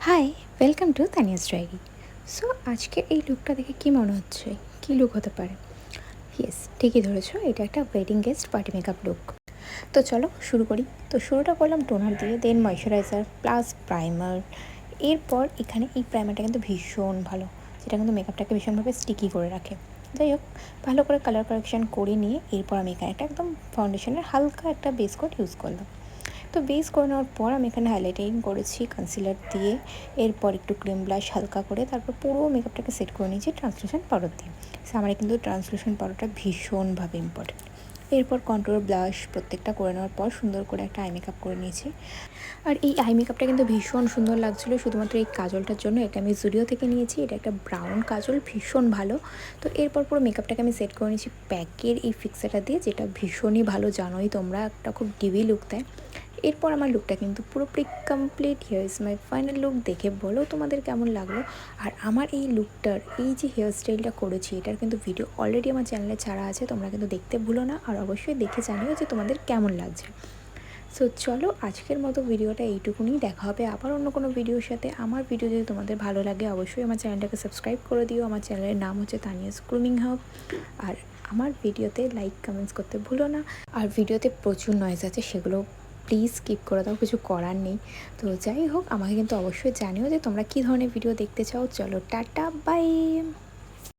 High, welcome to Tania's diary. So আজকে এই লুকটা দেখে কী মনে হচ্ছে? কী লুক হতে পারে? ইয়েস, ঠিকই ধরেছো, এটা একটা wedding guest party makeup look. তো চলো শুরু করি। তো শুরুটা করলাম টোনার দিয়ে, দেন ময়শ্চারাইজার প্লাস প্রাইমার। এরপর এখানে এই প্রাইমারটা কিন্তু ভীষণ ভালো, যেটা কিন্তু মেকআপটাকে ভীষণভাবে স্টিকি করে রাখে। যাই হোক, ভালো করে কালার কারেকশান করে নিয়ে এরপর আমি এখানে একটা একদম ফাউন্ডেশনের হালকা একটা বেস কোট ইউজ করলাম। তো বেস করে নেওয়ার পর আমি এখানে হাইলাইটিং করেছি কনসিলার দিয়ে। এরপর একটু ক্রিম ব্লাশ হালকা করে তারপর পুরো মেকআপটাকে সেট করে নিয়েছি ট্রান্সলুশন পাউডার দিয়ে। সো আমার কিন্তু ট্রান্সলুশন পাউডারটা ভীষণভাবে ইম্পর্টেন্ট। এরপর কন্ট্রোল ব্লাশ প্রত্যেকটা করে নেওয়ার পর সুন্দর করে একটা আই মেকআপ করে নিয়েছি। আর এই আই মেকআপটা কিন্তু ভীষণ সুন্দর লাগছিলো শুধুমাত্র এই কাজলটার জন্য। এটা আমি জুডিও থেকে নিয়েছি, এটা একটা ব্রাউন কাজল, ভীষণ ভালো। তো এরপর পুরো মেকআপটাকে আমি সেট করে নিয়েছি প্যাকের এই ফিক্সারটা দিয়ে, যেটা ভীষণই ভালো, জানোই তোমরা, একটা খুব ডিভি লুক দেয়। এরপর আমার লুকটা কিন্তু পুরোপুরি complete. Here is my final look. দেখে বলো তোমাদের কেমন লাগলো। আর আমার এই লুকটার এই যে হেয়ার স্টাইলটা করেছি, এটার কিন্তু ভিডিও অলরেডি আমার চ্যানেলে ছাড়া আছে, তোমরা কিন্তু দেখতে ভুলো না। আর অবশ্যই দেখে জানিও যে তোমাদের কেমন লাগছে। সো চলো আজকের মতো ভিডিওটা এইটুকুনি, দেখা হবে আবার অন্য কোনো ভিডিওর সাথে। আমার ভিডিও যদি তোমাদের ভালো লাগে অবশ্যই আমার চ্যানেলটাকে সাবস্ক্রাইব করে দিও। আমার চ্যানেলের নাম হচ্ছে তানিয়াস গ্রুমিং হাব। আর আমার ভিডিওতে লাইক কমেন্টস করতে ভুলো না। আর ভিডিওতে প্রচুর নয়েজ আছে, সেগুলো প্লিজ স্কিপ করে দাও, কিছু করার নেই। তো যাই হোক, আমাকে কিন্তু অবশ্যই জানিও যে তোমরা কী ধরনের ভিডিও দেখতে চাও। চলো টাটা, বাই।